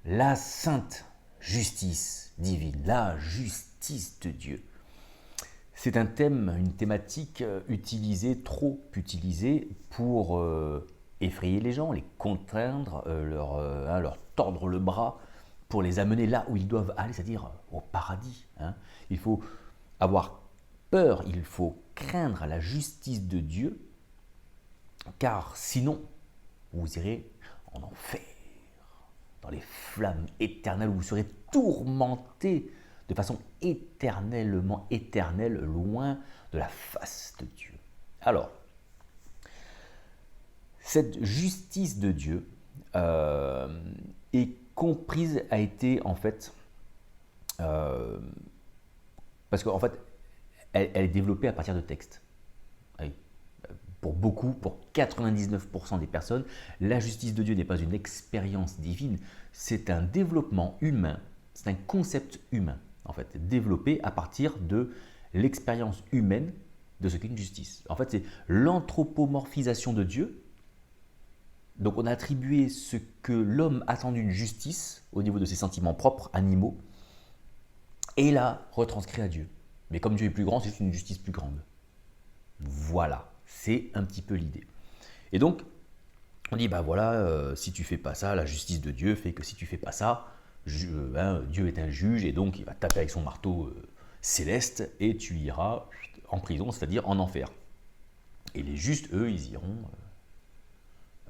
la sainte justice divine, la justice de Dieu. C'est un thème, une thématique utilisée, trop utilisée pour effrayer les gens, les contraindre, leur tordre le bras pour les amener là où ils doivent aller, c'est-à-dire au paradis. Il faut avoir peur, il faut craindre la justice de Dieu, car sinon, vous irez en enfer, dans les flammes éternelles où vous serez tourmentés de façon éternellement éternelle, loin de la face de Dieu. Alors, cette justice de Dieu est comprise, a été en fait, parce qu'en fait, elle est développée à partir de textes. Pour beaucoup, pour 99% des personnes, la justice de Dieu n'est pas une expérience divine, c'est un développement humain, c'est un concept humain, en fait, développé à partir de l'expérience humaine de ce qu'est une justice. En fait, c'est l'anthropomorphisation de Dieu. Donc on a attribué ce que l'homme attend d'une justice au niveau de ses sentiments propres, animaux, et l'a retranscrit à Dieu. Mais comme Dieu est plus grand, c'est une justice plus grande. Voilà, c'est un petit peu l'idée. Et donc, on dit, bah voilà, si tu fais pas ça, la justice de Dieu fait que si tu fais pas ça, Dieu est un juge et donc il va taper avec son marteau céleste et tu iras en prison, c'est-à-dire en enfer. Et les justes, eux, ils iront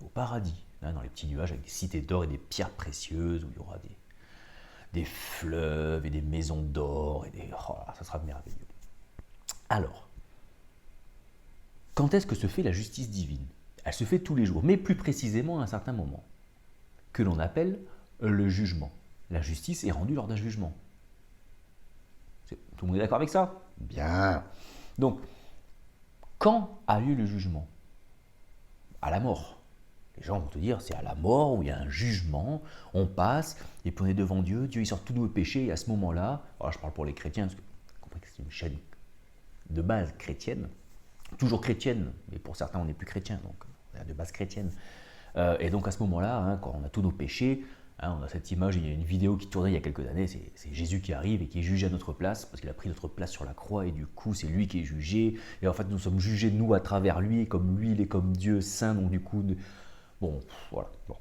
au paradis, dans les petits nuages avec des cités d'or et des pierres précieuses où il y aura des fleuves et des maisons d'or et ça sera merveilleux. Alors, quand est-ce que se fait la justice divine? Elle se fait tous les jours, mais plus précisément à un certain moment, que l'on appelle le jugement. La justice est rendue lors d'un jugement. Tout le monde est d'accord avec ça? Bien. Donc, quand a lieu le jugement? À la mort. Les gens vont te dire, c'est à la mort où il y a un jugement, on passe, et puis on est devant Dieu, Dieu il sort tous nos péchés, et à ce moment-là, alors je parle pour les chrétiens, parce que vous comprenez que c'est une chaîne de base chrétienne, toujours chrétienne, mais pour certains on n'est plus chrétien, donc de base chrétienne. Et donc à ce moment-là, quand on a tous nos péchés, on a cette image, il y a une vidéo qui tournait il y a quelques années, c'est Jésus qui arrive et qui est jugé à notre place, parce qu'il a pris notre place sur la croix, et du coup c'est lui qui est jugé, et en fait nous sommes jugés nous à travers lui, et comme lui il est comme Dieu saint, donc du coup, bon, voilà. Bon.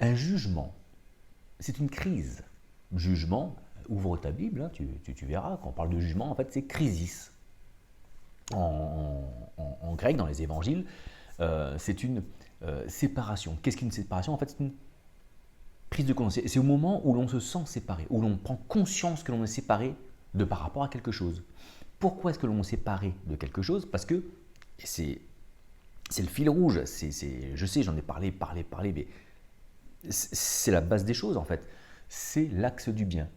Un jugement, c'est une crise. Jugement, ouvre ta Bible, tu verras, quand on parle de jugement, en fait c'est crisis. En grec, dans les évangiles, c'est une séparation. Qu'est-ce qu'une séparation? En fait, c'est une prise de conscience. C'est au moment où l'on se sent séparé, où l'on prend conscience que l'on est séparé de par rapport à quelque chose. Pourquoi est-ce que l'on est séparé de quelque chose? Parce que, et c'est le fil rouge, je sais, j'en ai parlé, mais c'est la base des choses en fait. C'est l'axe du bien.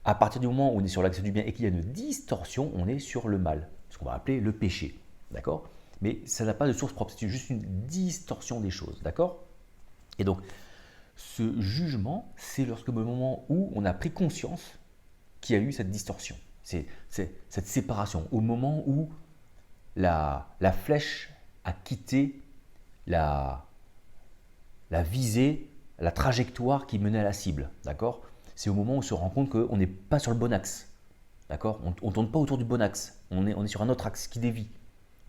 À partir du moment où on est sur l'axe du bien et qu'il y a une distorsion, on est sur le mal, ce qu'on va appeler le péché. D'accord? Mais ça n'a pas de source propre, c'est juste une distorsion des choses. D'accord? Et donc, ce jugement, c'est lorsque le moment où on a pris conscience qu'il y a eu cette distorsion. C'est cette séparation, au moment où la flèche a quitté la visée, la trajectoire qui menait à la cible. D'accord? C'est au moment où on se rend compte qu'on n'est pas sur le bon axe. D'accord? On ne tourne pas autour du bon axe. On est sur un autre axe qui dévie.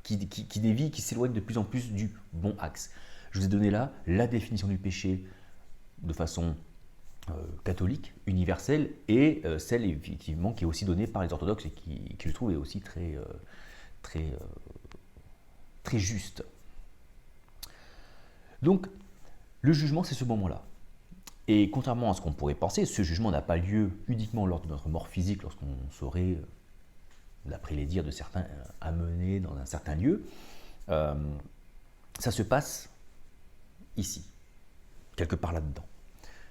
Qui dévie, qui s'éloigne de plus en plus du bon axe. Je vous ai donné là la définition du péché de façon catholique, universelle, et celle effectivement qui est aussi donnée par les orthodoxes et qui je trouve est aussi très juste. Donc, le jugement, c'est ce moment-là. Et contrairement à ce qu'on pourrait penser, ce jugement n'a pas lieu uniquement lors de notre mort physique, lorsqu'on serait, d'après les dires de certains, amené dans un certain lieu. Ça se passe ici, quelque part là-dedans.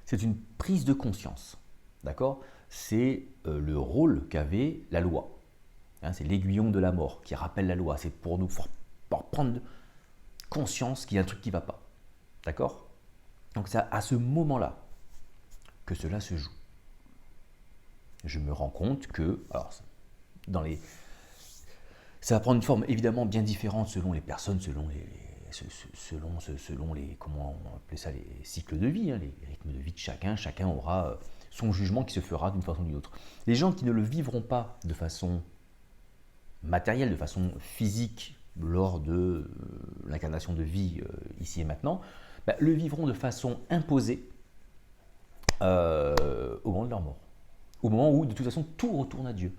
C'est une prise de conscience, d'accord? C'est le rôle qu'avait la loi. C'est l'aiguillon de la mort qui rappelle la loi. C'est pour nous pour prendre conscience qu'il y a un truc qui ne va pas, d'accord? Donc c'est à ce moment-là que cela se joue. Je me rends compte que, alors, ça va prendre une forme évidemment bien différente selon les personnes, selon selon les, comment on appelle ça, les cycles de vie, hein, les rythmes de vie de chacun, chacun aura son jugement qui se fera d'une façon ou d'une autre. Les gens qui ne le vivront pas de façon matérielle, de façon physique, lors de l'incarnation de vie ici et maintenant, le vivront de façon imposée au moment de leur mort. Au moment où, de toute façon, tout retourne à Dieu.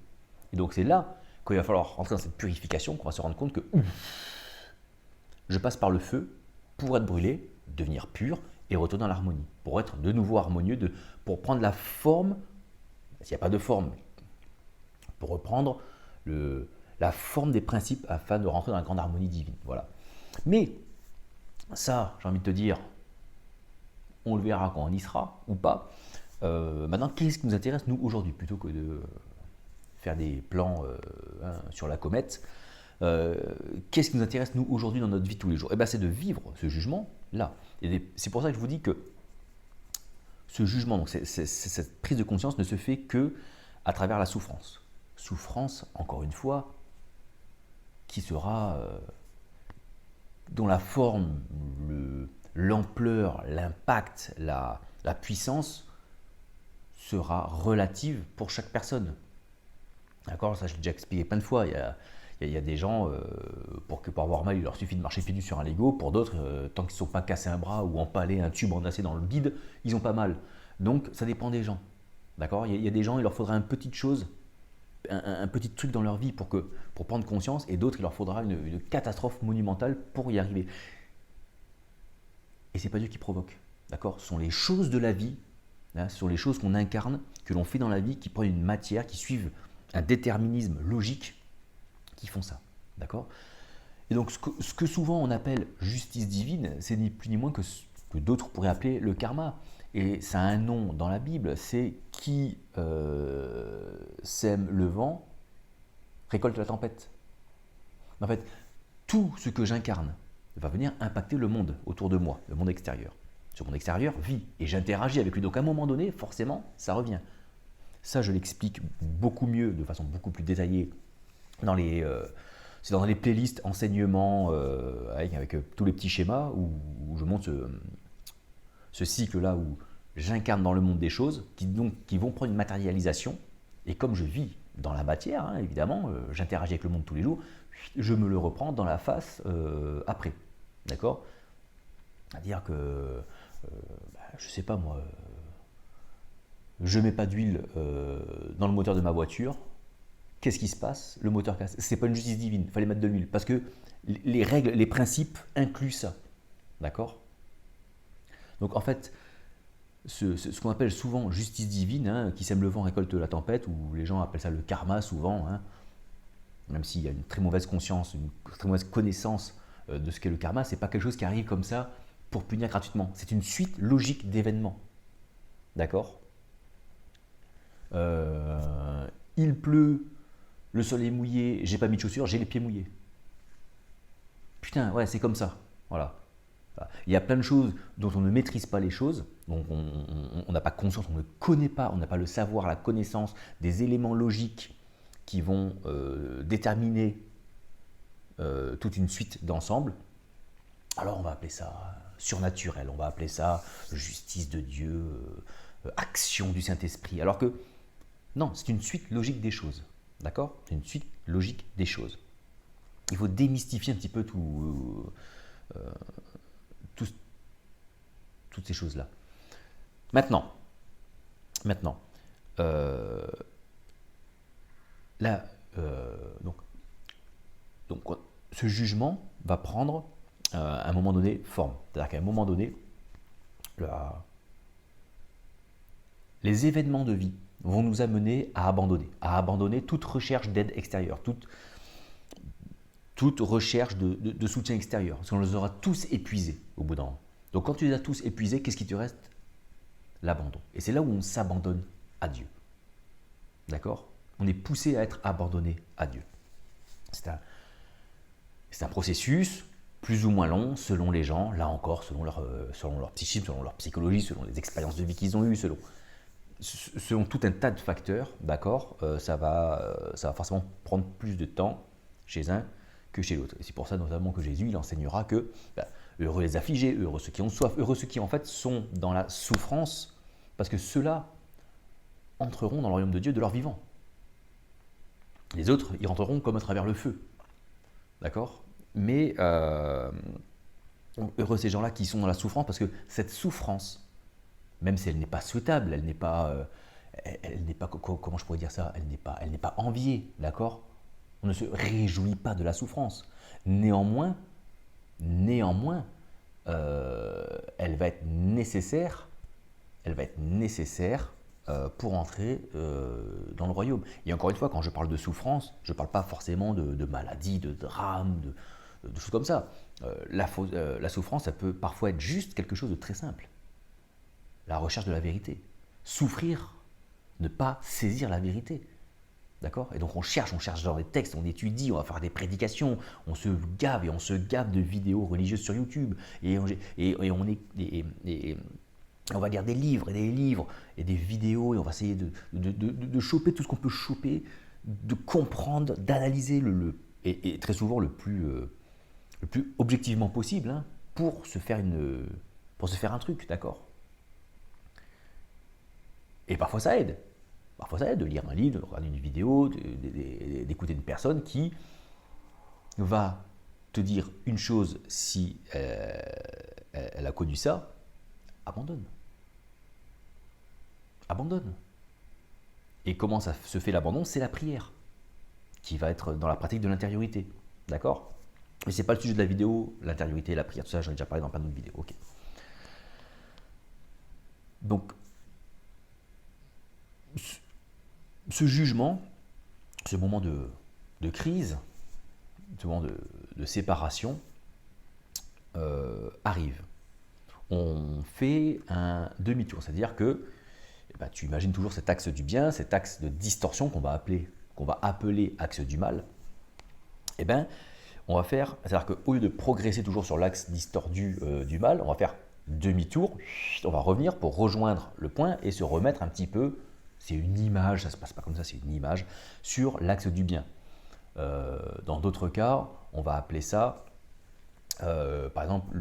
Et donc c'est là qu'il va falloir rentrer dans cette purification, qu'on va se rendre compte que je passe par le feu pour être brûlé, devenir pur et retourner dans l'harmonie, pour être de nouveau harmonieux, pour prendre la forme, s'il n'y a pas de forme, pour reprendre la forme des principes afin de rentrer dans la grande harmonie divine. Voilà. Mais ça, j'ai envie de te dire, on le verra quand on y sera ou pas. Maintenant, qu'est-ce qui nous intéresse, nous, aujourd'hui, plutôt que de faire des plans sur la comète, qu'est-ce qui nous intéresse, nous, aujourd'hui, dans notre vie de tous les jours? C'est de vivre ce jugement-là. Et c'est pour ça que je vous dis que ce jugement, donc cette prise de conscience ne se fait que à travers la souffrance. Souffrance, encore une fois, qui sera, dont la forme, l'ampleur, l'impact, la puissance sera relative pour chaque personne. D'accord? Ça, je l'ai déjà expliqué plein de fois. Il y a des gens, pour avoir mal, il leur suffit de marcher pieds nus sur un Lego. Pour d'autres, tant qu'ils ne sont pas cassés un bras ou empalés un tube enlacé dans le bide, ils n'ont pas mal. Donc, ça dépend des gens. D'accord? Il y a des gens, il leur faudra une petite chose, un petit truc dans leur vie pour prendre conscience, et d'autres, il leur faudra une catastrophe monumentale pour y arriver. Et ce n'est pas Dieu qui provoque. D'accord? Ce sont les choses de la vie, hein, ce sont les choses qu'on incarne, que l'on fait dans la vie, qui prennent une matière, qui suivent un déterminisme logique, qui font ça. D'accord? Et donc, ce que souvent on appelle justice divine, c'est ni plus ni moins que ce que d'autres pourraient appeler le karma. Et ça a un nom dans la Bible, c'est qui sème le vent, récolte la tempête. En fait, tout ce que j'incarne va venir impacter le monde autour de moi, le monde extérieur. Ce monde extérieur vit et j'interagis avec lui. Donc à un moment donné, forcément, ça revient. Ça, je l'explique beaucoup mieux, de façon beaucoup plus détaillée, c'est dans les playlists enseignement avec tous les petits schémas où je montre ce cycle-là où j'incarne dans le monde des choses qui vont prendre une matérialisation. Et comme je vis dans la matière, hein, évidemment, j'interagis avec le monde tous les jours, je me le reprends dans la face après. D'accord? C'est-à-dire que, je sais pas moi, je mets pas d'huile dans le moteur de ma voiture. Qu'est-ce qui se passe? Le moteur casse. C'est pas une justice divine, il fallait mettre de l'huile. Parce que les règles, les principes incluent ça. D'accord? Donc en fait, ce qu'on appelle souvent justice divine, hein, qui sème le vent récolte la tempête, ou les gens appellent ça le karma souvent, hein, même s'il y a une très mauvaise conscience, une très mauvaise connaissance de ce qu'est le karma, c'est pas quelque chose qui arrive comme ça pour punir gratuitement. C'est une suite logique d'événements. D'accord? Il pleut, le sol est mouillé, j'ai pas mis de chaussures, j'ai les pieds mouillés. Putain, ouais, c'est comme ça. Voilà. Il y a plein de choses dont on ne maîtrise pas les choses, donc on n'a pas conscience, on ne connaît pas, on n'a pas le savoir, la connaissance des éléments logiques qui vont déterminer toute une suite d'ensemble. Alors on va appeler ça surnaturel, on va appeler ça justice de Dieu, action du Saint-Esprit. Alors que non, c'est une suite logique des choses. D'accord? C'est une suite logique des choses. Il faut démystifier un petit peu toutes ces choses-là. Maintenant, là, donc, ce jugement va prendre à un moment donné forme. C'est-à-dire qu'à un moment donné, les événements de vie vont nous amener à abandonner toute recherche d'aide extérieure, toute recherche de soutien extérieur, parce qu'on les aura tous épuisés au bout d'un moment. Donc quand tu les as tous épuisés, qu'est-ce qui te reste? L'abandon. Et c'est là où on s'abandonne à Dieu. D'accord? On est poussé à être abandonné à Dieu. C'est un processus plus ou moins long selon les gens, là encore, selon leur psychisme, selon leur psychologie, selon les expériences de vie qu'ils ont eues, selon tout un tas de facteurs, d'accord, ça va forcément prendre plus de temps chez un que chez l'autre. Et c'est pour ça notamment que Jésus, il enseignera que heureux les affligés, heureux ceux qui ont soif, heureux ceux qui en fait sont dans la souffrance, parce que ceux-là entreront dans le royaume de Dieu de leur vivant. Les autres, ils rentreront comme à travers le feu. D'accord? Mais heureux ces gens-là qui sont dans la souffrance, parce que cette souffrance, même si elle n'est pas souhaitable, elle n'est pas, comment je pourrais dire ça, elle n'est pas enviée, d'accord? On ne se réjouit pas de la souffrance. Néanmoins, elle va être nécessaire, pour entrer dans le royaume. Et encore une fois, quand je parle de souffrance, je ne parle pas forcément de maladie, de drame, de choses comme ça. La souffrance, ça peut parfois être juste quelque chose de très simple. La recherche de la vérité. Souffrir, ne pas saisir la vérité. D'accord? Et donc on cherche dans les textes, on étudie, on va faire des prédications, on se gave de vidéos religieuses sur YouTube. Et on va lire des livres et des vidéos et on va essayer de choper tout ce qu'on peut choper, de comprendre, d'analyser et très souvent le plus objectivement possible, hein, pour se faire un truc, d'accord? Et parfois ça aide. Parfois ça aide de lire un livre, de regarder une vidéo, d'écouter une personne qui va te dire une chose si elle a connu ça, abandonne. Abandonne. Et comment ça se fait l'abandon? C'est la prière, qui va être dans la pratique de l'intériorité. D'accord? Mais ce n'est pas le sujet de la vidéo, l'intériorité, la prière, tout ça, j'en ai déjà parlé dans plein d'autres vidéos. Ok. Donc, ce jugement, ce moment de crise, ce moment de séparation, arrive. On fait un demi-tour, c'est-à-dire que tu imagines toujours cet axe du bien, cet axe de distorsion qu'on va appeler axe du mal. On va faire, c'est-à-dire qu'au lieu de progresser toujours sur l'axe distordu du mal, on va faire demi-tour, on va revenir pour rejoindre le point et se remettre un petit peu, c'est une image, ça ne se passe pas comme ça, c'est une image, sur l'axe du bien. Dans d'autres cas, on va appeler ça, par exemple,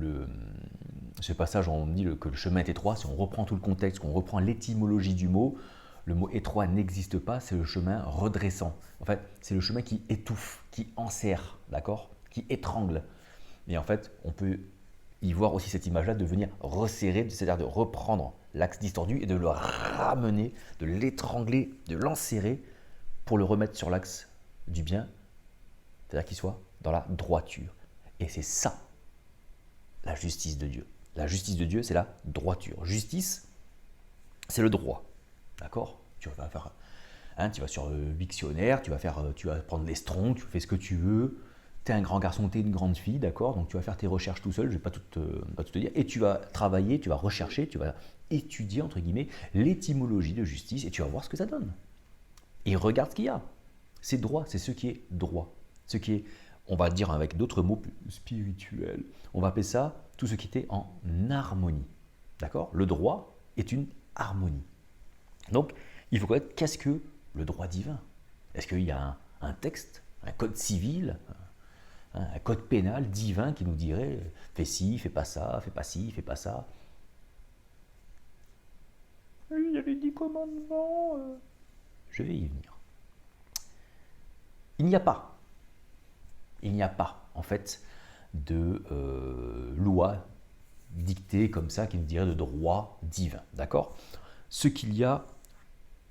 ce passage où on dit que le chemin est étroit, si on reprend tout le contexte, qu'on reprend l'étymologie du mot, le mot étroit n'existe pas, c'est le chemin redressant. En fait, c'est le chemin qui étouffe, qui enserre, d'accord, qui étrangle. Et en fait, on peut y voir aussi cette image-là de venir resserrer, c'est-à-dire de reprendre l'axe distordu et de le ramener, de l'étrangler, de l'enserrer pour le remettre sur l'axe du bien, c'est-à-dire qu'il soit dans la droiture. Et c'est ça, la justice de Dieu. La justice de Dieu, c'est la droiture. Justice, c'est le droit. D'accord? Tu vas sur le dictionnaire, tu vas prendre les strongs, tu fais ce que tu veux. Tu es un grand garçon, tu es une grande fille, d'accord? Donc tu vas faire tes recherches tout seul, je ne vais pas tout te dire. Et tu vas travailler, tu vas rechercher, tu vas étudier, entre guillemets, l'étymologie de justice et tu vas voir ce que ça donne. Et regarde ce qu'il y a. C'est droit, c'est ce qui est droit. Ce qui est, on va dire avec d'autres mots plus spirituels, on va appeler ça tout ce qui était en harmonie. D'accord? Le droit est une harmonie. Donc, il faut connaître qu'est-ce que le droit divin. Est-ce qu'il y a un texte, un code civil, un code pénal divin qui nous dirait fais ci, fais pas ça, fais pas ci, fais pas ça? Il y avait 10 commandements. Je vais y venir. Il n'y a pas, en fait, de loi dictée comme ça qui nous dirait de droit divin. D'accord? Ce qu'il y a,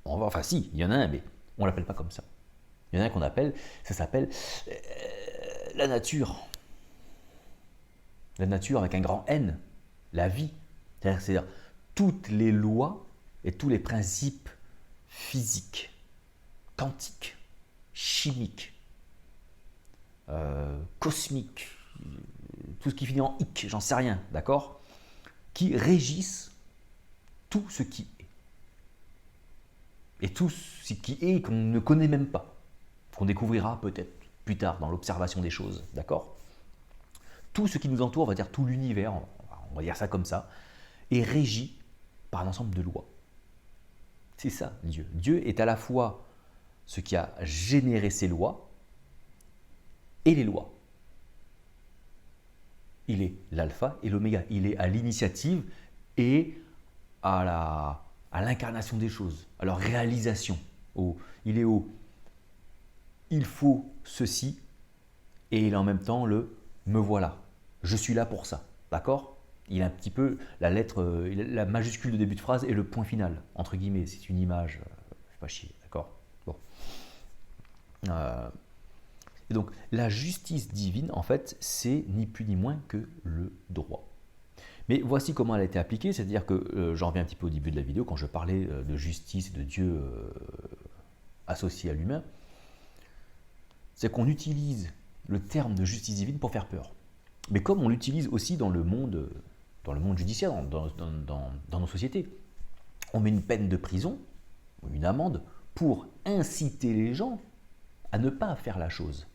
enfin si, il y en a un, mais on ne l'appelle pas comme ça. Il y en a un qu'on appelle, ça s'appelle la nature. La nature avec un grand N, la vie. C'est-à-dire toutes les lois et tous les principes physiques, quantiques, chimiques, cosmiques, tout ce qui finit en ic, j'en sais rien, d'accord? Qui régissent tout ce qui est. Et tout ce qui est qu'on ne connaît même pas, qu'on découvrira peut-être plus tard dans l'observation des choses, d'accord? Tout ce qui nous entoure, on va dire tout l'univers, on va dire ça comme ça, est régi par un ensemble de lois. C'est ça, Dieu. Dieu est à la fois ce qui a généré ces lois et les lois. Il est l'alpha et l'oméga. Il est à l'initiative et à l'incarnation des choses, à leur réalisation. Il est au il faut ceci et il est en même temps le me voilà. Je suis là pour ça. D'accord? Il a un petit peu la lettre, la majuscule de début de phrase et le point final, entre guillemets. C'est une image. Fais pas chier. D'accord? Bon. Et donc, la justice divine, en fait, c'est ni plus ni moins que le droit. Mais voici comment elle a été appliquée, c'est-à-dire que j'en reviens un petit peu au début de la vidéo, quand je parlais de justice et de Dieu associé à l'humain, c'est qu'on utilise le terme de justice divine pour faire peur. Mais comme on l'utilise aussi dans le monde judiciaire, dans nos sociétés, on met une peine de prison, une amende, pour inciter les gens à ne pas faire la chose.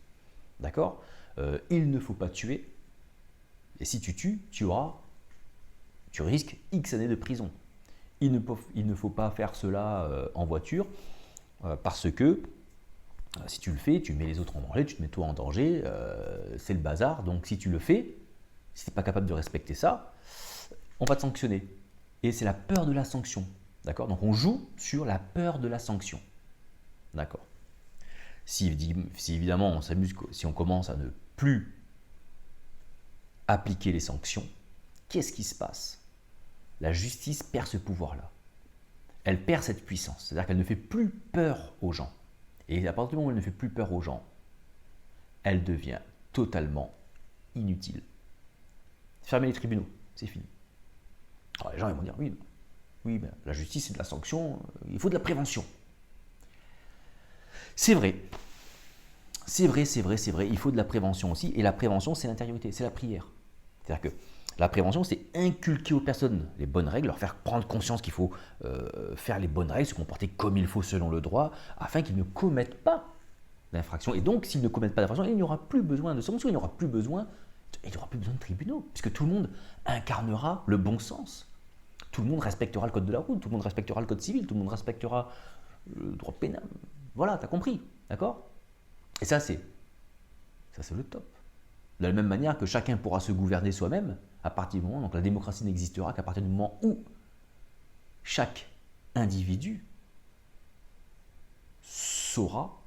D'accord? Il ne faut pas tuer, et si tu tues, tu risques X années de prison. Il ne faut pas faire cela en voiture, parce que si tu le fais, tu mets les autres en danger, tu te mets toi en danger, c'est le bazar. Donc si tu le fais, si tu n'es pas capable de respecter ça, on va te sanctionner. Et c'est la peur de la sanction. D'accord? Donc on joue sur la peur de la sanction. D'accord? Si évidemment on s'amuse, si on commence à ne plus appliquer les sanctions, qu'est-ce qui se passe? La justice perd ce pouvoir-là. Elle perd cette puissance. C'est-à-dire qu'elle ne fait plus peur aux gens. Et à partir du moment où elle ne fait plus peur aux gens, elle devient totalement inutile. Fermez les tribunaux, c'est fini. Alors les gens ils vont dire oui, ben, la justice c'est de la sanction, il faut de la prévention. C'est vrai, il faut de la prévention aussi. Et la prévention, c'est l'intériorité, c'est la prière. C'est-à-dire que la prévention, c'est inculquer aux personnes les bonnes règles, leur faire prendre conscience qu'il faut faire les bonnes règles, se comporter comme il faut selon le droit, afin qu'ils ne commettent pas d'infraction. Et donc, s'ils ne commettent pas d'infraction, il n'y aura plus besoin de sanctions, il n'y aura plus besoin de tribunaux, puisque tout le monde incarnera le bon sens. Tout le monde respectera le code de la route, tout le monde respectera le code civil, tout le monde respectera le droit pénal. Voilà, t'as compris, d'accord? Et ça, c'est le top. De la même manière que chacun pourra se gouverner soi-même, à partir du moment, donc la démocratie n'existera qu'à partir du moment où chaque individu sera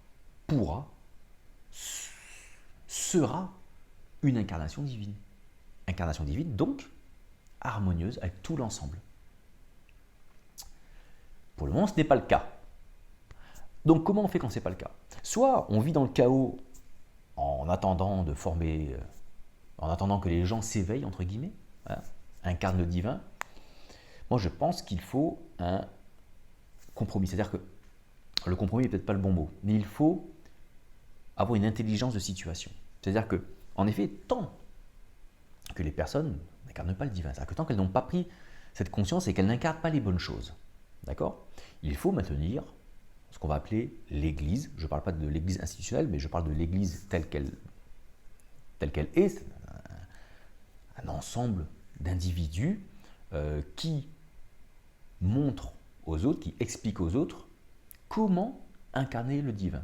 une incarnation divine. Incarnation divine, donc, harmonieuse avec tout l'ensemble. Pour le moment, ce n'est pas le cas. Donc, comment on fait quand ce n'est pas le cas? Soit on vit dans le chaos en attendant que les gens s'éveillent, entre guillemets, hein, incarnent le divin. Moi, je pense qu'il faut un compromis. C'est-à-dire que le compromis n'est peut-être pas le bon mot, mais il faut avoir une intelligence de situation. C'est-à-dire que, en effet, tant que les personnes n'incarnent pas le divin, c'est-à-dire que tant qu'elles n'ont pas pris cette conscience et qu'elles n'incarnent pas les bonnes choses, d'accord? Il faut maintenir ce qu'on va appeler l'Église. Je ne parle pas de l'Église institutionnelle, mais je parle de l'Église telle qu'elle est. C'est un ensemble d'individus qui montrent aux autres, qui expliquent aux autres comment incarner le divin.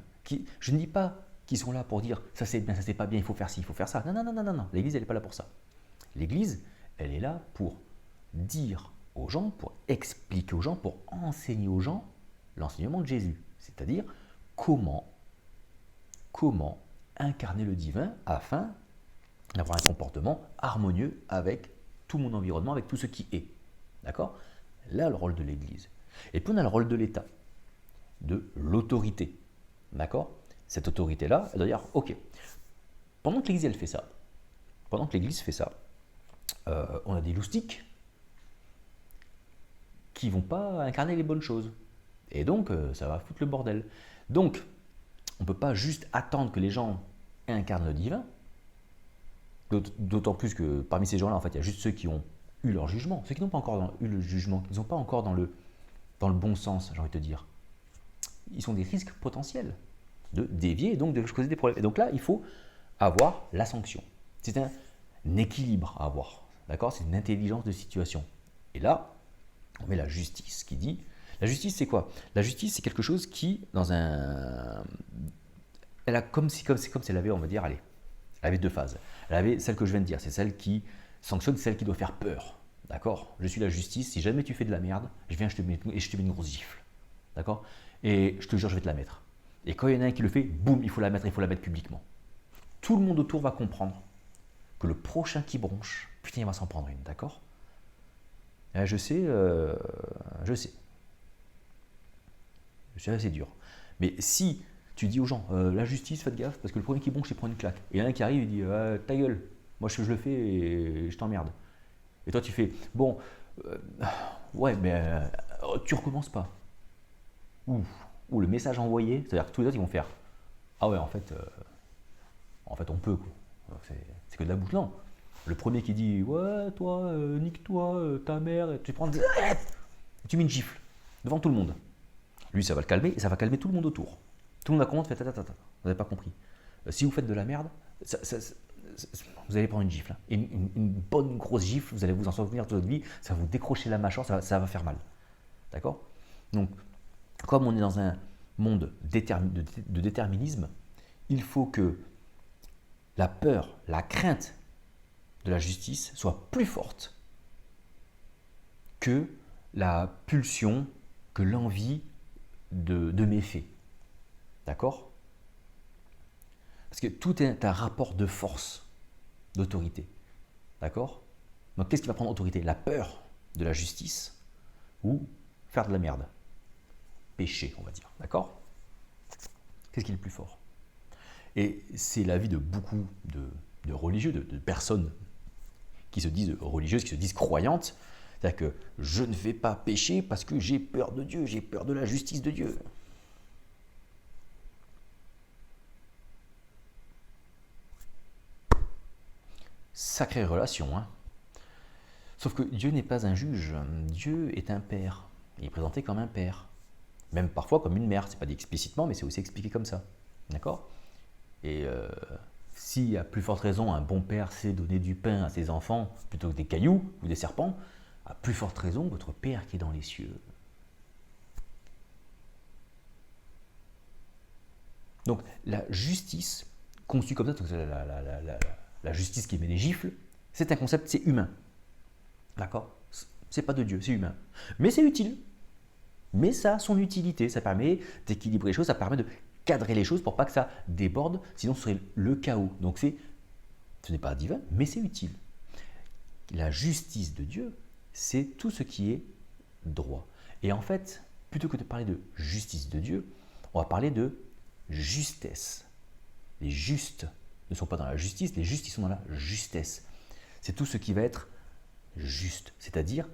Je ne dis pas qu'ils sont là pour dire ça c'est bien, ça c'est pas bien, il faut faire ci, il faut faire ça. Non. L'Église, elle n'est pas là pour ça. L'Église, elle est là pour dire aux gens, pour expliquer aux gens, pour enseigner aux gens l'enseignement de Jésus. C'est-à-dire comment incarner le divin afin d'avoir un comportement harmonieux avec tout mon environnement, avec tout ce qui est. D'accord? Là, le rôle de l'Église. Et puis on a le rôle de l'État, de l'autorité. D'accord? Cette autorité-là, elle doit dire, ok, pendant que l'Église elle fait ça, on a des loustiques qui ne vont pas incarner les bonnes choses. Et donc, ça va foutre le bordel. Donc, on ne peut pas juste attendre que les gens incarnent le divin, d'autant plus que parmi ces gens-là, en fait, il y a juste ceux qui ont eu leur jugement, ceux qui n'ont pas encore eu le jugement, qui ne sont pas encore dans le bon sens, j'ai envie de te dire. Ils sont des risques potentiels de dévier et donc de causer des problèmes. Et donc là, il faut avoir la sanction. C'est un équilibre à avoir, d'accord? C'est une intelligence de situation. Et là, on met la justice qui dit... La justice, c'est quoi? La justice, c'est quelque chose qui, elle a comme si elle avait, on va dire, allez, Elle avait deux phases. Elle avait celle que je viens de dire, c'est celle qui sanctionne, celle qui doit faire peur. D'accord? Je suis la justice, si jamais tu fais de la merde, je viens et je te mets une grosse gifle. D'accord? Et je te jure, je vais te la mettre. Et quand il y en a un qui le fait, boum, il faut la mettre publiquement. Tout le monde autour va comprendre que le prochain qui bronche, putain, il va s'en prendre une, d'accord? Je sais, je sais. C'est assez dur. Mais si tu dis aux gens, la justice, faites gaffe, parce que le premier qui bronche, il prend une claque. Et il y en a un qui arrive et dit, ta gueule, moi je le fais et je t'emmerde. Et toi tu fais, bon, ouais, mais tu recommences pas. Ou le message envoyé, c'est-à-dire que tous les autres ils vont faire, ah ouais, en fait on peut, quoi. C'est que de la bouche. Non. Le premier qui dit, ouais, toi, nique-toi, ta mère, et tu prends, et tu mets une gifle devant tout le monde. Lui, ça va le calmer et ça va calmer tout le monde autour. Tout le monde va comprendre, fait tata, vous n'avez pas compris. Si vous faites de la merde, vous allez prendre une gifle. Hein. Et une bonne grosse gifle, vous allez vous en souvenir toute votre vie, ça va vous décrocher la mâchoire, ça va faire mal. D'accord? Donc, comme on est dans un monde de déterminisme, il faut que la peur, la crainte de la justice soit plus forte que la pulsion, que l'envie de méfaits. D'accord? Parce que tout est un rapport de force, d'autorité. D'accord? Donc qu'est-ce qui va prendre autorité? La peur de la justice ou faire de la merde? Péché, on va dire. D'accord? Qu'est-ce qui est le plus fort? Et c'est l'avis de beaucoup de religieux, de personnes qui se disent religieuses, qui se disent croyantes. C'est-à-dire que je ne vais pas pécher parce que j'ai peur de Dieu, j'ai peur de la justice de Dieu. Sacrée relation, hein. Sauf que Dieu n'est pas un juge, Dieu est un père. Il est présenté comme un père. Même parfois comme une mère, c'est pas dit explicitement, mais c'est aussi expliqué comme ça. D'accord? Et si à plus forte raison, un bon père sait donner du pain à ses enfants plutôt que des cailloux ou des serpents, à plus forte raison, votre Père qui est dans les cieux. Donc la justice, conçue comme ça, la justice qui met des gifles, c'est un concept, c'est humain. D'accord? C'est pas de Dieu, c'est humain. Mais c'est utile. Mais ça a son utilité, ça permet d'équilibrer les choses, ça permet de cadrer les choses pour pas que ça déborde, sinon ce serait le chaos. Donc ce n'est pas divin, mais c'est utile. La justice de Dieu, c'est tout ce qui est droit. Et en fait, plutôt que de parler de justice de Dieu, on va parler de justesse. Les justes ne sont pas dans la justice, les justes ils sont dans la justesse. C'est tout ce qui va être juste, c'est-à-dire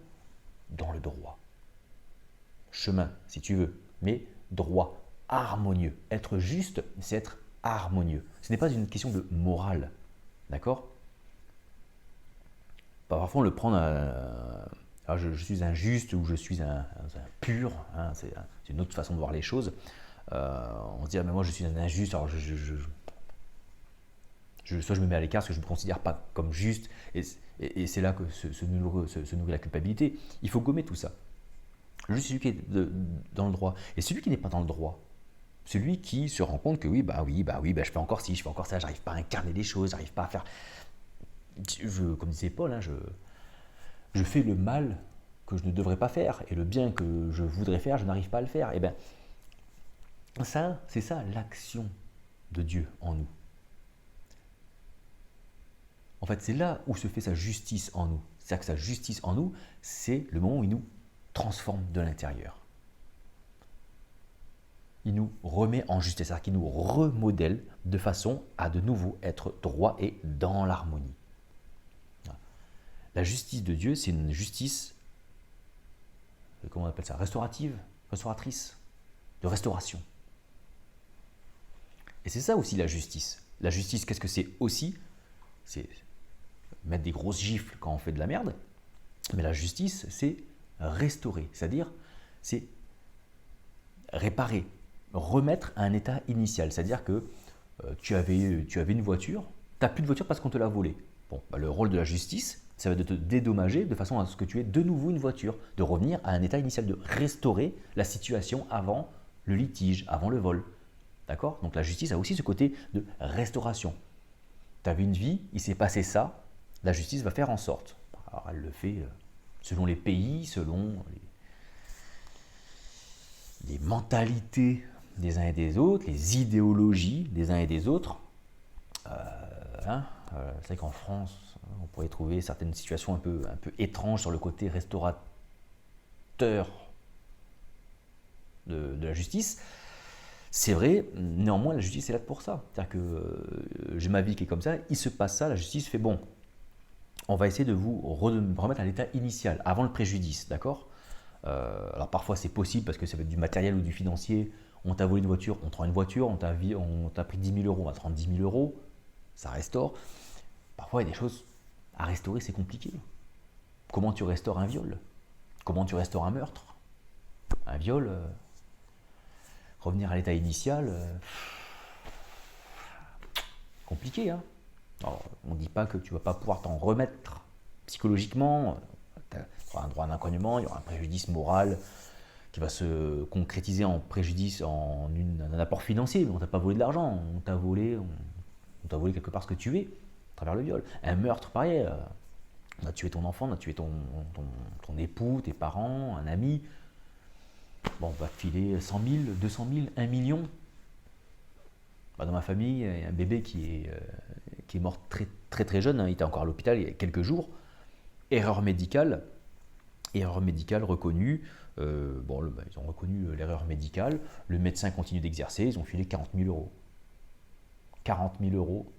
dans le droit. Chemin, si tu veux, mais droit, harmonieux. Être juste, c'est être harmonieux. Ce n'est pas une question de morale, d'accord? Parfois on le prend je suis injuste ou je suis un pur, hein, c'est une autre façon de voir les choses. On se dit, mais moi je suis un injuste, alors soit je me mets à l'écart parce que je ne me considère pas comme juste, et c'est là que se nourrit la culpabilité. Il faut gommer tout ça. Juste celui qui est dans le droit. Et celui qui n'est pas dans le droit, celui qui se rend compte que je fais encore ci, je fais encore ça, j'arrive pas à incarner des choses, j'arrive pas à faire... comme disait Paul, hein, je fais le mal que je ne devrais pas faire, et le bien que je voudrais faire, je n'arrive pas à le faire. Et bien, ça, c'est ça l'action de Dieu en nous. En fait, c'est là où se fait sa justice en nous. C'est-à-dire que sa justice en nous, c'est le moment où il nous transforme de l'intérieur. Il nous remet en justice, c'est-à-dire qu'il nous remodèle de façon à de nouveau être droit et dans l'harmonie. La justice de Dieu, c'est une justice, comment on appelle ça, restauratrice, de restauration. Et c'est ça aussi la justice. La justice, qu'est-ce que c'est aussi? C'est mettre des grosses gifles quand on fait de la merde, mais la justice, c'est restaurer, c'est-à-dire c'est réparer, remettre à un état initial, c'est-à-dire que tu avais une voiture, tu n'as plus de voiture parce qu'on te l'a volée. Bon, le rôle de la justice, ça va être de te dédommager de façon à ce que tu aies de nouveau une voiture, de revenir à un état initial, de restaurer la situation avant le litige, avant le vol. D'accord? Donc la justice a aussi ce côté de restauration. tu avais une vie, il s'est passé ça, la justice va faire en sorte. Alors elle le fait selon les pays, selon les mentalités des uns et des autres, les idéologies des uns et des autres. C'est vrai qu'en France, on pourrait trouver certaines situations un peu étranges sur le côté restaurateur de la justice. C'est vrai, néanmoins, la justice est là pour ça. C'est-à-dire que j'ai ma vie qui est comme ça, il se passe ça, la justice fait bon, on va essayer de vous remettre à l'état initial, avant le préjudice, d'accord. Alors parfois c'est possible parce que ça peut être du matériel ou du financier. On t'a volé une voiture, on te rend une voiture, on t'a pris 10 000 euros, on va te rendre 10 000 euros, ça restaure. Parfois il y a des choses à restaurer, c'est compliqué. Comment tu restaures un viol? Comment tu restaures un meurtre? Un viol, revenir à l'état initial, compliqué, hein. Alors, on ne dit pas que tu ne vas pas pouvoir t'en remettre psychologiquement. Tu auras un droit à un accompagnement, il y aura un préjudice moral qui va se concrétiser en préjudice, un apport financier. Mais on ne t'a pas volé de l'argent, on t'a volé quelque part ce que tu es, à travers le viol. Un meurtre, pareil, on a tué ton enfant, on a tué ton époux, tes parents, un ami. Bon, on va te filer 100 000, 200 000, 1 million. Dans ma famille, il y a un bébé qui est mort très très très jeune, hein. Il était encore à l'hôpital il y a quelques jours. Erreur médicale reconnue. Ils ont reconnu l'erreur médicale. Le médecin continue d'exercer. Ils ont filé 40 000 euros. 40 000 euros.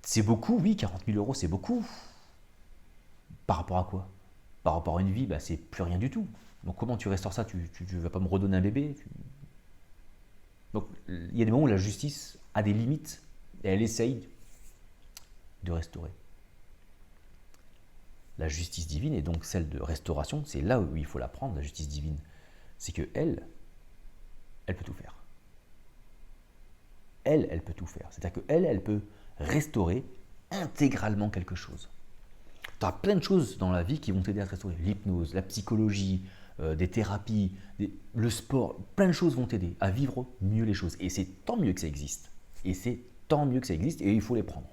C'est beaucoup, oui, 40 000 euros, c'est beaucoup. Par rapport à quoi? Par rapport à une vie, c'est plus rien du tout. Donc comment tu restaures ça? Tu ne vas pas me redonner un bébé? Donc il y a des moments où la justice a des limites et elle essaye de restaurer. La justice divine est donc celle de restauration. C'est là où il faut la prendre, la justice divine. C'est que elle peut tout faire. Elle peut tout faire. C'est-à-dire elle peut restaurer intégralement quelque chose. Tu as plein de choses dans la vie qui vont t'aider à te restaurer. L'hypnose, la psychologie, des thérapies, le sport, plein de choses vont t'aider à vivre mieux les choses. Et c'est tant mieux que ça existe. Et il faut les prendre.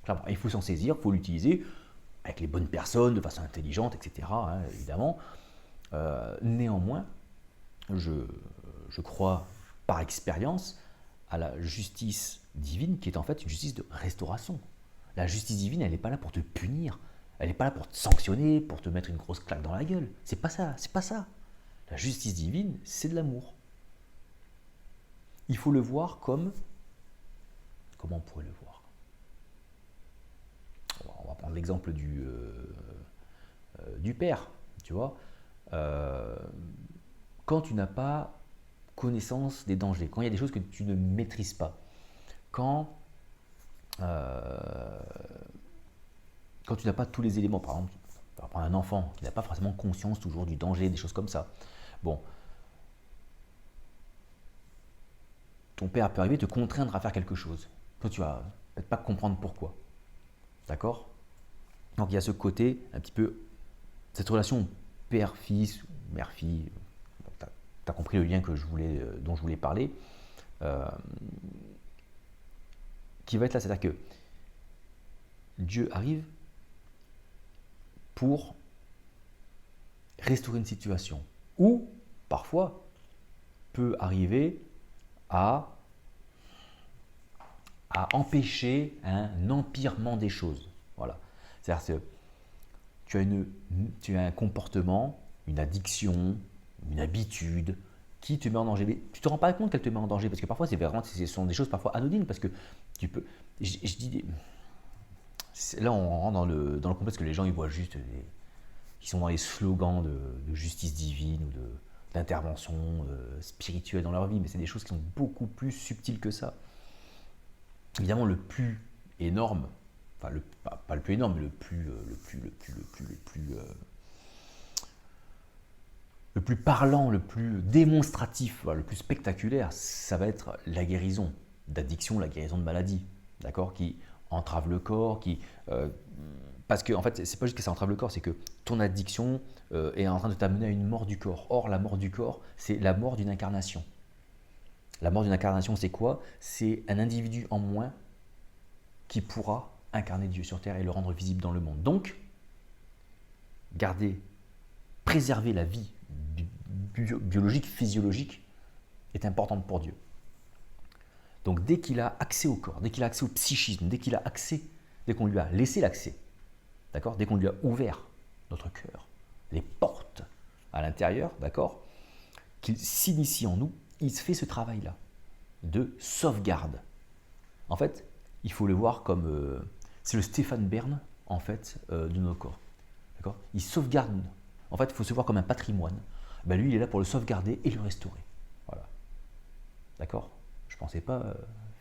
Clairement, il faut s'en saisir, il faut l'utiliser avec les bonnes personnes, de façon intelligente, etc. Évidemment. Néanmoins, je crois par expérience à la justice divine qui est en fait une justice de restauration. La justice divine, elle n'est pas là pour te punir. Elle n'est pas là pour te sanctionner, pour te mettre une grosse claque dans la gueule. C'est pas ça, c'est pas ça. La justice divine, c'est de l'amour. Il faut le voir comme... Comment on pourrait le voir? On va prendre l'exemple du père, tu vois. Quand tu n'as pas connaissance des dangers, quand il y a des choses que tu ne maîtrises pas, quand tu n'as pas tous les éléments, par exemple, on va prendre un enfant qui n'a pas forcément conscience toujours du danger, des choses comme ça. Bon, ton père peut arriver te contraindre à faire quelque chose. Toi, tu vas peut-être pas comprendre pourquoi. D'accord? Donc il y a ce côté, un petit peu, cette relation père-fils, mère-fille, tu as compris le lien dont je voulais parler, qui va être là, c'est-à-dire que Dieu arrive pour restaurer une situation, ou parfois peut arriver à empêcher un empirement des choses. Voilà. C'est-à-dire que tu as un comportement, une addiction, une habitude qui te met en danger. Mais tu ne te rends pas compte qu'elle te met en danger parce que parfois ce sont des choses parfois anodines parce que tu peux. Là on rentre dans le complexe que les gens ils voient juste, ils sont dans les slogans de justice divine ou d'intervention spirituelle dans leur vie, mais c'est des choses qui sont beaucoup plus subtiles que ça. Évidemment, le plus énorme, enfin pas le plus énorme, mais le plus parlant, le plus démonstratif, le plus spectaculaire, ça va être la guérison d'addiction, la guérison de maladie, d'accord, qui entrave le corps, parce que en fait, c'est pas juste que ça entrave le corps, c'est que ton addiction est en train de t'amener à une mort du corps. Or, la mort du corps, c'est la mort d'une incarnation. La mort d'une incarnation, c'est quoi? C'est un individu en moins qui pourra incarner Dieu sur terre et le rendre visible dans le monde. Donc, garder, préserver la vie biologique, physiologique est importante pour Dieu. Donc dès qu'il a accès au corps, dès qu'il a accès au psychisme, dès qu'on lui a laissé l'accès, d'accord, dès qu'on lui a ouvert notre cœur, les portes à l'intérieur, d'accord, qu'il s'initie en nous, il se fait ce travail-là de sauvegarde. En fait, il faut le voir comme c'est le Stéphane Bern en fait de nos corps, d'accord. Il sauvegarde. En fait, il faut se voir comme un patrimoine. Ben, lui, il est là pour le sauvegarder et le restaurer. Voilà, d'accord. Je ne pensais pas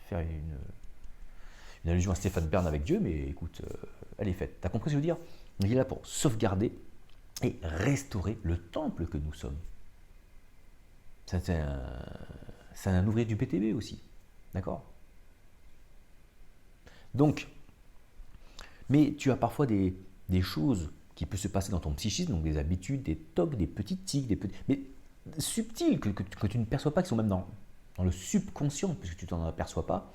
faire une allusion à Stéphane Bern avec Dieu, mais écoute, elle est faite. Tu as compris ce que je veux dire? Il est là pour sauvegarder et restaurer le temple que nous sommes. C'est un ouvrier du BTB aussi, d'accord? Donc, mais tu as parfois des choses qui peuvent se passer dans ton psychisme, donc des habitudes, des tocs, des petits tics, mais subtils que tu ne perçois pas, qui sont même dans le subconscient, puisque tu ne t'en aperçois pas,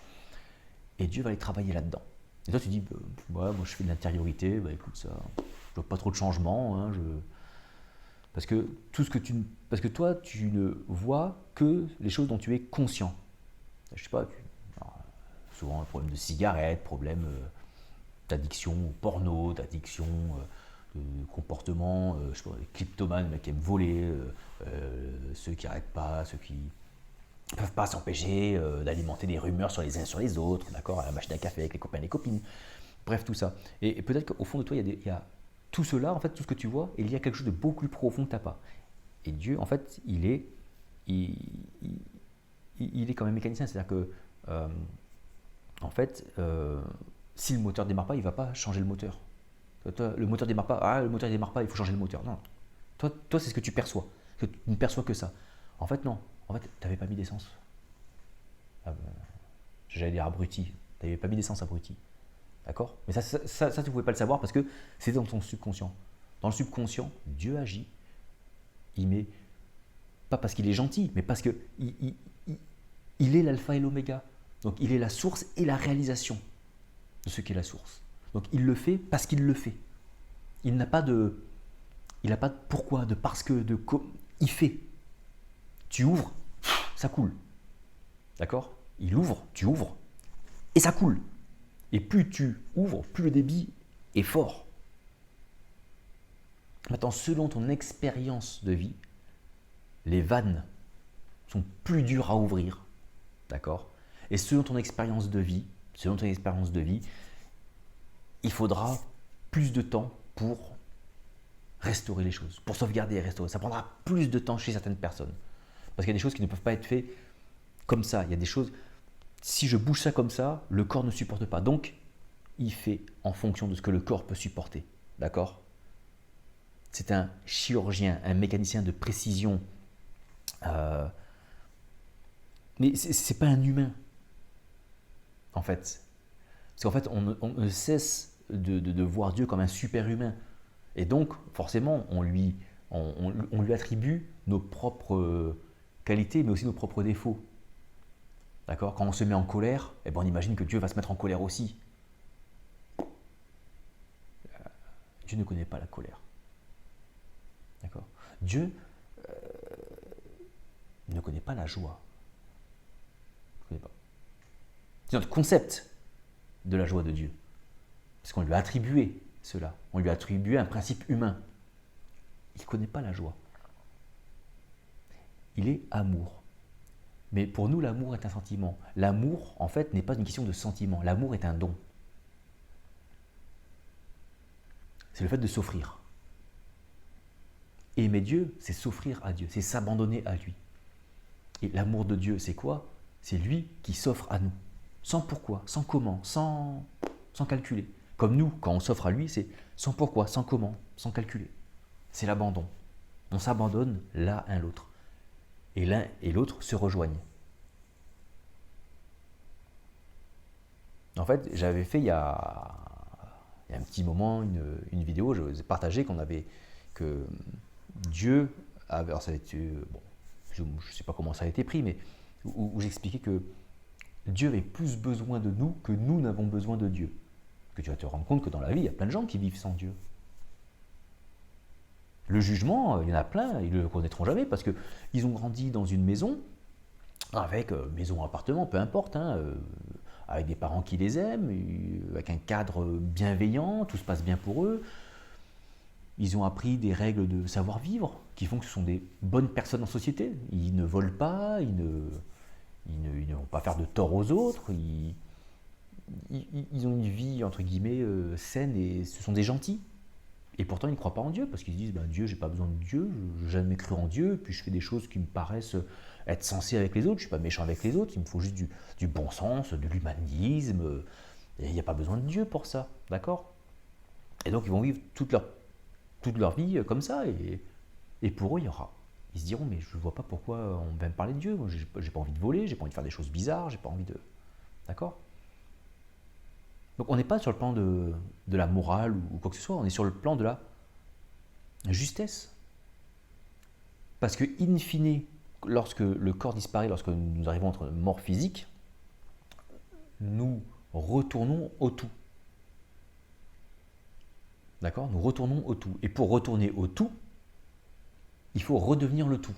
et Dieu va les travailler là-dedans. Et toi, tu dis, ouais, moi je fais de l'intériorité, bah écoute, ça, je vois pas trop de changements, hein, parce que toi, tu ne vois que les choses dont tu es conscient. Je sais pas, souvent un problème de cigarette, problème d'addiction au porno, d'addiction de comportement, je sais pas, les kleptomanes, les mecs qui aiment voler, ceux qui n'arrêtent pas, ceux qui ne peuvent pas s'empêcher d'alimenter des rumeurs sur les uns sur les autres, d'accord, à la machine à café avec les copains et les copines. Bref, tout ça. Et peut-être qu'au fond de toi, il y a tout cela, en fait, tout ce que tu vois, et il y a quelque chose de beaucoup plus profond que tu n'as pas. Et Dieu, en fait, il est quand même mécanicien, c'est-à-dire que, en fait, si le moteur ne démarre pas, il ne va pas changer le moteur. Le moteur ne démarre pas, le moteur ne démarre pas, il faut changer le moteur. Non. Toi c'est ce que tu perçois. Que tu ne perçois que ça. En fait, non. En fait, tu n'avais pas mis d'essence. J'allais dire abruti. Tu n'avais pas mis d'essence, abruti. D'accord? Mais ça, tu ne pouvais pas le savoir parce que c'est dans ton subconscient. Dans le subconscient, Dieu agit. Il met, pas parce qu'il est gentil, mais parce qu'il est l'alpha et l'oméga. Donc il est la source et la réalisation de ce qu'est la source. Donc il le fait parce qu'il le fait. Il n'a pas de pourquoi, de parce que, il fait. Tu ouvres, ça coule. D'accord? Il ouvre, tu ouvres, et ça coule. Et plus tu ouvres, plus le débit est fort. Maintenant, selon ton expérience de vie, les vannes sont plus dures à ouvrir. D'accord? Et selon ton expérience de vie, il faudra plus de temps pour restaurer les choses, pour sauvegarder et restaurer. Ça prendra plus de temps chez certaines personnes. Parce qu'il y a des choses qui ne peuvent pas être faites comme ça. Il y a des choses, si je bouge ça comme ça, le corps ne supporte pas. Donc, il fait en fonction de ce que le corps peut supporter. D'accord? C'est un chirurgien, un mécanicien de précision. Mais ce n'est pas un humain, en fait. Parce qu'en fait, on ne cesse de voir Dieu comme un super-humain. Et donc, forcément, on lui attribue nos propres qualités, mais aussi nos propres défauts. D'accord? Quand on se met en colère, eh ben on imagine que Dieu va se mettre en colère aussi. Dieu ne connaît pas la colère. D'accord? Dieu ne connaît pas la joie. Il ne connaît pas. C'est notre concept de la joie de Dieu. Parce qu'on lui a attribué cela. On lui a attribué un principe humain. Il ne connaît pas la joie. Il est amour. Mais pour nous, l'amour est un sentiment. L'amour, en fait, n'est pas une question de sentiment. L'amour est un don. C'est le fait de s'offrir. Aimer Dieu, c'est s'offrir à Dieu, c'est s'abandonner à lui. Et l'amour de Dieu, c'est quoi? C'est lui qui s'offre à nous. Sans pourquoi, sans comment, sans calculer. Comme nous, quand on s'offre à lui, c'est sans pourquoi, sans comment, sans calculer. C'est l'abandon. On s'abandonne l'un à l'autre. Et l'un et l'autre se rejoignent. En fait, j'avais fait il y a un petit moment une vidéo, je vous ai partagé que Dieu avait, alors ça a été, bon, je ne sais pas comment ça a été pris, mais où j'expliquais que Dieu avait plus besoin de nous que nous n'avons besoin de Dieu. Parce que tu vas te rendre compte que dans la vie, il y a plein de gens qui vivent sans Dieu. Le jugement, il y en a plein, ils ne le connaîtront jamais parce qu'ils ont grandi dans une maison, avec maison, appartement, peu importe, avec des parents qui les aiment, avec un cadre bienveillant, tout se passe bien pour eux. Ils ont appris des règles de savoir-vivre qui font que ce sont des bonnes personnes en société. Ils ne volent pas, ils ne vont pas faire de tort aux autres, ils ont une vie, entre guillemets, saine et ce sont des gentils. Et pourtant, ils ne croient pas en Dieu, parce qu'ils se disent, ben, Dieu, j'ai pas besoin de Dieu, je n'ai jamais cru en Dieu, puis je fais des choses qui me paraissent être sensées avec les autres, je ne suis pas méchant avec les autres, il me faut juste du bon sens, de l'humanisme, et il n'y a pas besoin de Dieu pour ça, d'accord? Et donc, ils vont vivre toute leur vie comme ça, et pour eux, il y aura. Ils se diront, mais je ne vois pas pourquoi on va me parler de Dieu, moi, j'ai pas envie de voler, j'ai pas envie de faire des choses bizarres, j'ai pas envie de... D'accord? Donc on n'est pas sur le plan de la morale ou quoi que ce soit, on est sur le plan de la justesse. Parce que, in fine, lorsque le corps disparaît, lorsque nous arrivons à notre mort physique, nous retournons au tout. D'accord? Nous retournons au tout. Et pour retourner au tout, il faut redevenir le tout.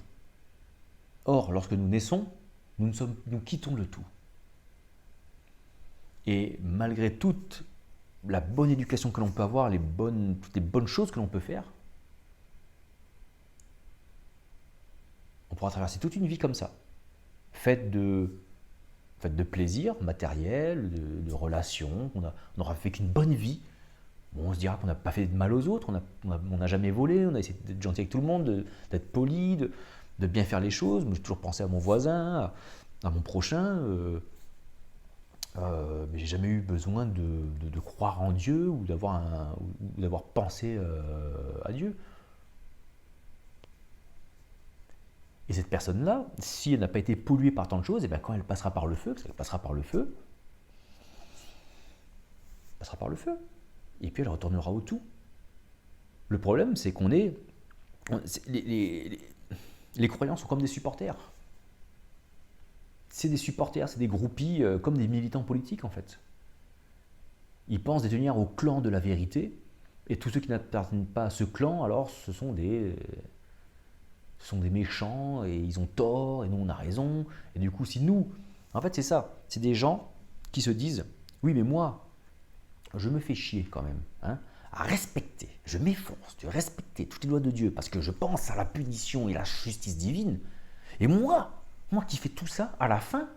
Or, lorsque nous naissons, nous quittons le tout. Et malgré toute la bonne éducation que l'on peut avoir, toutes les bonnes choses que l'on peut faire, on pourra traverser toute une vie comme ça, faite de plaisir matériel, de relations, on n'aura fait qu'une bonne vie. Bon, on se dira qu'on n'a pas fait de mal aux autres, on n'a jamais volé, on a essayé d'être gentil avec tout le monde, d'être poli, de bien faire les choses. Moi, j'ai toujours pensé à mon voisin, à mon prochain. Mais j'ai jamais eu besoin de croire en Dieu ou d'avoir pensé à Dieu. Et cette personne-là, si elle n'a pas été polluée par tant de choses, et bien quand elle passera par le feu, elle passera par le feu, et puis elle retournera au tout. Le problème, c'est les croyants sont comme des supporters. C'est des supporters, c'est des groupies, comme des militants politiques en fait. Ils pensent détenir au clan de la vérité, et tous ceux qui n'appartiennent pas à ce clan, alors ce sont des méchants, et ils ont tort, et nous on a raison. Et du coup, si nous, en fait c'est ça, c'est des gens qui se disent, oui mais moi, je me fais chier quand même, à respecter, je m'efforce de respecter toutes les lois de Dieu, parce que je pense à la punition et la justice divine, et moi qui fais tout ça, à la fin,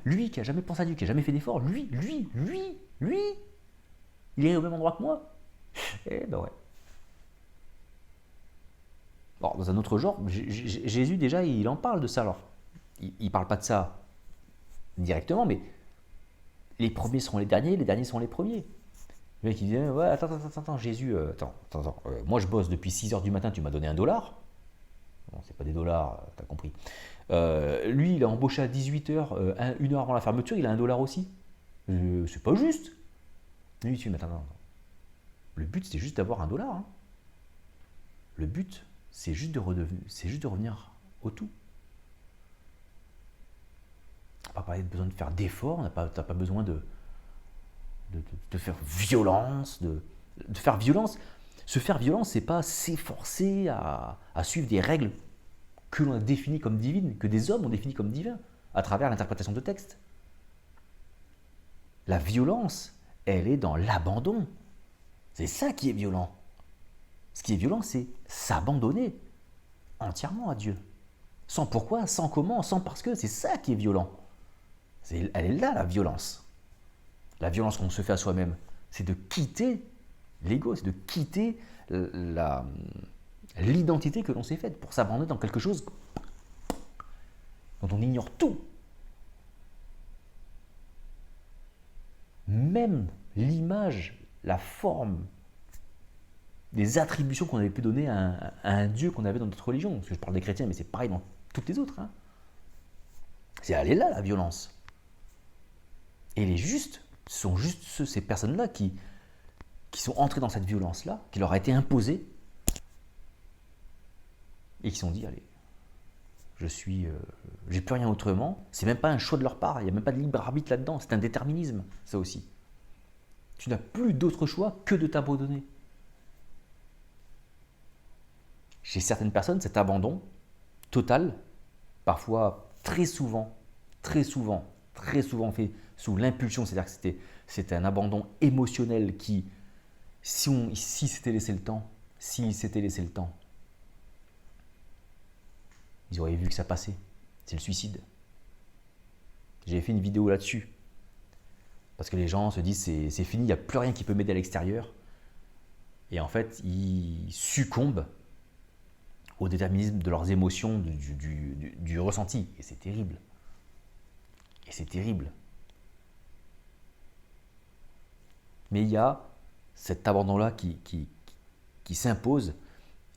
lui qui a jamais pensé à Dieu, qui a jamais fait d'effort, lui, il est au même endroit que moi. Eh ben ouais. Bon, dans un autre genre, Jésus déjà, il en parle de ça. Alors, il ne parle pas de ça directement, mais les premiers seront les derniers seront les premiers. Le mec il dit, ouais, attends, Jésus, moi je bosse depuis 6h du matin, tu m'as donné $1. Bon, c'est pas des dollars, t'as compris. Lui, il a embauché à 18h, 1 heure avant la fermeture, il a $1 aussi. C'est pas juste. Lui, il dit, mais attends. Le but, c'est juste d'avoir $1. Le but, c'est juste de revenir au tout. On n'a pas parlé de besoin de faire d'efforts, t'as pas besoin de faire violence, de faire violence. Se faire violence, c'est pas s'efforcer à suivre des règles que l'on a définies comme divines, que des hommes ont définies comme divins, à travers l'interprétation de textes. La violence, elle est dans l'abandon. C'est ça qui est violent. Ce qui est violent, c'est s'abandonner entièrement à Dieu. Sans pourquoi, sans comment, sans parce que, c'est ça qui est violent. Elle est là, la violence. La violence qu'on se fait à soi-même, c'est de quitter l'ego, c'est de quitter l'identité que l'on s'est faite pour s'abandonner dans quelque chose dont on ignore tout. Même l'image, la forme, les attributions qu'on avait pu donner à un Dieu qu'on avait dans notre religion. Parce que je parle des chrétiens, mais c'est pareil dans toutes les autres. Elle est là, la violence. Et les justes, ce sont juste ces personnes-là qui sont entrées dans cette violence-là, qui leur a été imposée, et qui se sont dit, allez, j'ai plus rien autrement. C'est même pas un choix de leur part, il n'y a même pas de libre arbitre là-dedans, c'est un déterminisme, ça aussi. Tu n'as plus d'autre choix que de t'abandonner. Chez certaines personnes, cet abandon total, parfois très souvent fait sous l'impulsion, c'est-à-dire que c'était un abandon émotionnel qui, si s'était laissé le temps, ils auraient vu que ça passait. C'est le suicide. J'ai fait une vidéo là-dessus. Parce que les gens se disent c'est fini, il n'y a plus rien qui peut m'aider à l'extérieur. Et en fait, ils succombent au déterminisme de leurs émotions, du ressenti. Et c'est terrible. Et c'est terrible. Mais il y a cet abandon-là qui s'impose.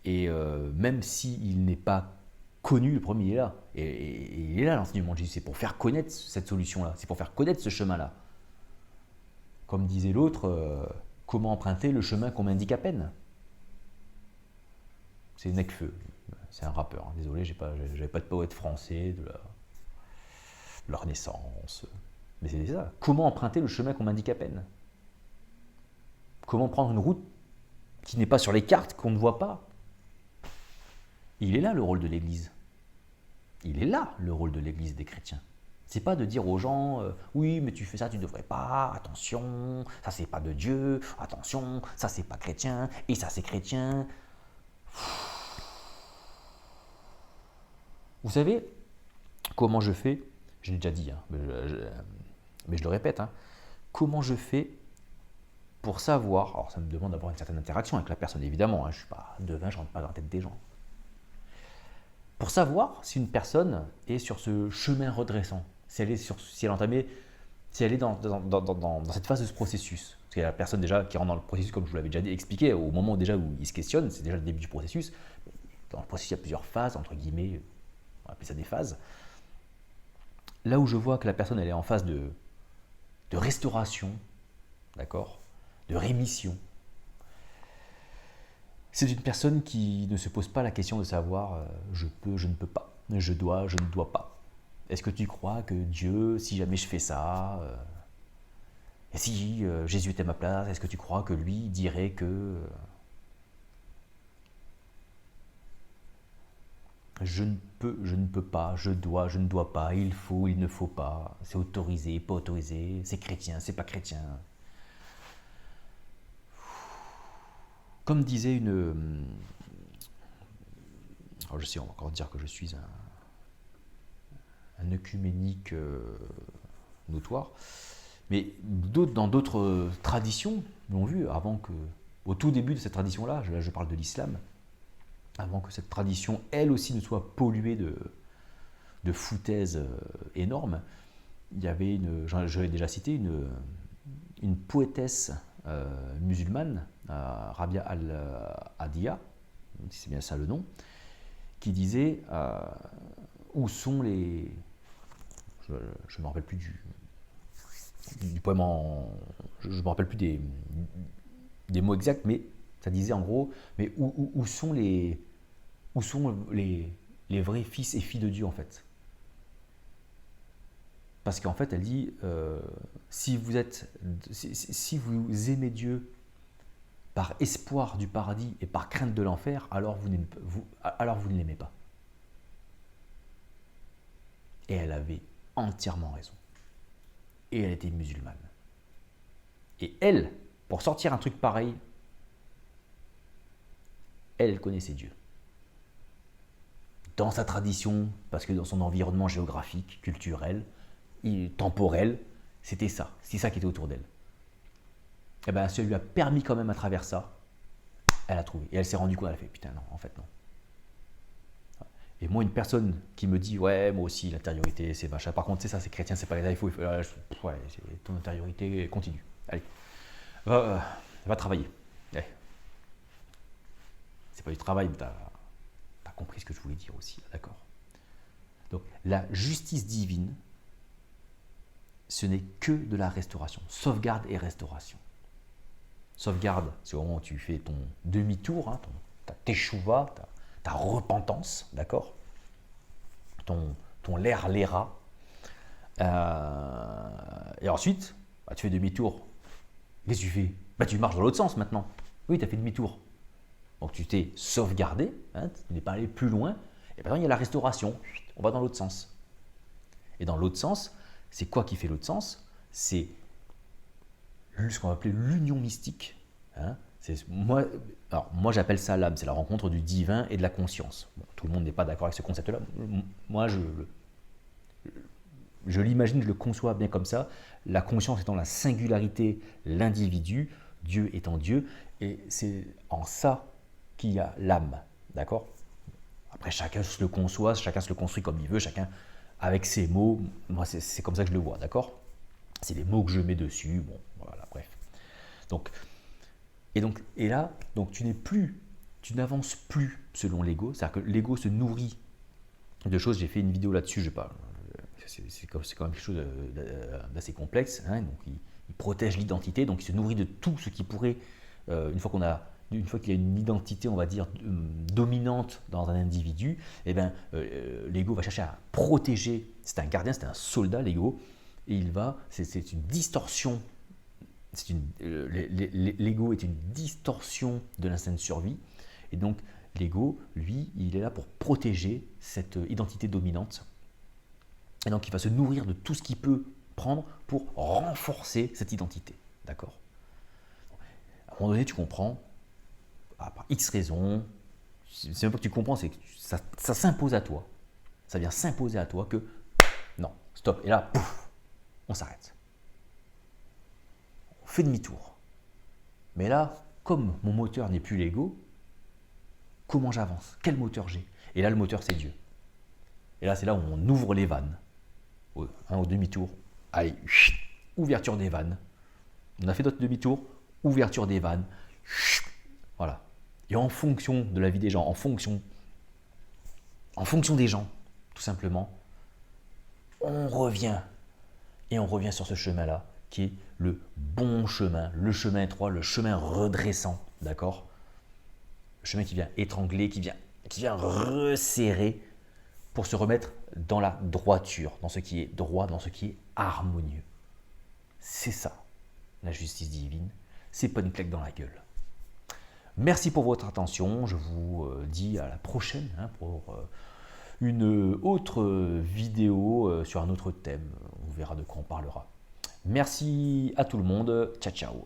Et même s'il n'est pas connu, le premier il est là. Et il est là l'enseignement de Jésus. C'est pour faire connaître cette solution-là. C'est pour faire connaître ce chemin-là. Comme disait l'autre, comment emprunter le chemin qu'on m'indique à peine. C'est Nekfeu. C'est un rappeur. Hein. Désolé, j'avais pas de poète français de la Renaissance. Mais c'est ça. Comment emprunter le chemin qu'on m'indique à peine? Comment prendre une route qui n'est pas sur les cartes, qu'on ne voit pas? Il est là le rôle de l'Église. Il est là le rôle de l'Église des chrétiens. C'est pas de dire aux gens, oui, mais tu fais ça, tu ne devrais pas, attention, ça c'est pas de Dieu, attention, ça c'est pas chrétien, et ça c'est chrétien. Vous savez comment je fais? Je l'ai déjà dit, hein, mais je le répète, hein, comment je fais pour savoir, alors ça me demande d'avoir une certaine interaction avec la personne évidemment, hein, je ne suis pas devin, je ne rentre pas dans la tête des gens. Pour savoir si une personne est sur ce chemin redressant, si elle est dans cette phase de ce processus. Parce qu'il y a la personne déjà qui rentre dans le processus, comme je vous l'avais déjà expliqué, au moment déjà où il se questionne, c'est déjà le début du processus. Dans le processus, il y a plusieurs phases, entre guillemets, on va appeler ça des phases. Là où je vois que la personne elle est en phase de restauration, d'accord, de rémission, c'est une personne qui ne se pose pas la question de savoir je peux, je ne peux pas, je dois, je ne dois pas. Est-ce que tu crois que Dieu, si jamais je fais ça, et si Jésus était à ma place, est-ce que tu crois que lui dirait que je ne peux, je ne peux pas, je dois, je ne dois pas, il faut, il ne faut pas, c'est autorisé, pas autorisé, c'est chrétien, c'est pas chrétien. Comme disait alors je sais, on va encore dire que je suis un œcuménique notoire, mais dans d'autres traditions l'ont vu, au tout début de cette tradition-là, je parle de l'islam, avant que cette tradition, elle aussi, ne soit polluée de foutaises énormes, il y avait je l'ai déjà cité, une poétesse musulmane, Rabia al-Adiya, si c'est bien ça le nom, qui disait où sont les... Je ne me rappelle plus du poème je ne me rappelle plus des mots exacts, mais ça disait en gros, mais où sont les vrais fils et filles de Dieu en fait? Parce qu'en fait, elle dit, si vous aimez Dieu par espoir du paradis et par crainte de l'enfer, alors vous ne l'aimez pas. Et elle avait entièrement raison. Et elle était musulmane. Et elle, pour sortir un truc pareil, elle connaissait Dieu. Dans sa tradition, parce que dans son environnement géographique, culturel, temporel, c'était ça. C'est ça qui était autour d'elle. Et bien, ça lui a permis quand même à travers ça, elle a trouvé. Et elle s'est rendue compte, elle a fait, putain non, en fait non. Et moi, une personne qui me dit, ouais, moi aussi, l'intériorité, c'est machin. Par contre, c'est ça, c'est chrétien, c'est pas les il faut ouais, ton intériorité continue. Allez, va travailler. Allez. C'est pas du travail, mais t'as compris ce que je voulais dire aussi, d'accord. Donc, la justice divine, ce n'est que de la restauration. Sauvegarde et restauration. Sauvegarde, c'est au moment où tu fais ton demi-tour, hein, ta teshuva, ta repentance, d'accord? ton l'air. Et ensuite, bah, tu fais demi-tour. Qu'est-ce que tu fais? Bah, tu marches dans l'autre sens maintenant. Oui, tu as fait demi-tour. Donc tu t'es sauvegardé, hein, tu n'es pas allé plus loin. Et maintenant, il y a la restauration. On va dans l'autre sens. Et dans l'autre sens, c'est quoi qui fait l'autre sens? C'est ce qu'on va appeler l'union mystique. Hein. Moi, j'appelle ça l'âme, c'est la rencontre du divin et de la conscience. Bon, tout le monde n'est pas d'accord avec ce concept-là. Moi, je l'imagine, je le conçois bien comme ça. La conscience étant la singularité, l'individu, Dieu étant Dieu. Et c'est en ça qu'il y a l'âme. D'accord? Après, chacun se le conçoit, chacun se le construit comme il veut, chacun avec ses mots. Moi, c'est comme ça que je le vois. D'accord? C'est les mots que je mets dessus. Bon, voilà, bref. Et là, tu n'avances plus selon l'ego. C'est-à-dire que l'ego se nourrit de choses. J'ai fait une vidéo là-dessus, je sais pas. C'est quand même quelque chose d'assez complexe. Hein, donc, il protège l'identité, donc il se nourrit de tout ce qui pourrait, une fois qu'il y a une identité, on va dire, dominante dans un individu, eh ben, l'ego va chercher à protéger. C'est un gardien, c'est un soldat, l'ego, et c'est une distorsion. L'ego est une distorsion de l'instinct de survie, et donc l'ego, lui, il est là pour protéger cette identité dominante. Et donc, il va se nourrir de tout ce qu'il peut prendre pour renforcer cette identité. D'accord? À un moment donné, tu comprends, par X raisons, c'est même pas que tu comprends, c'est que ça s'impose à toi. Ça vient s'imposer à toi que non, stop. Et là, pouf, on s'arrête. On fait demi-tour. Mais là, comme mon moteur n'est plus l'ego, comment j'avance? Quel moteur j'ai? Et là, le moteur, c'est Dieu. Et là, c'est là où on ouvre les vannes. Au demi-tour, allez, ouverture des vannes. On a fait notre demi-tour, ouverture des vannes. Voilà. Et en fonction de la vie des gens, en fonction des gens, tout simplement, on revient. Et on revient sur ce chemin-là, qui est le bon chemin, le chemin étroit, le chemin redressant, d'accord? Le chemin qui vient étrangler, qui vient resserrer pour se remettre dans la droiture, dans ce qui est droit, dans ce qui est harmonieux. C'est ça, la justice divine. C'est pas une claque dans la gueule. Merci pour votre attention. Je vous dis à la prochaine pour une autre vidéo sur un autre thème. On verra de quoi on parlera. Merci à tout le monde. Ciao, ciao.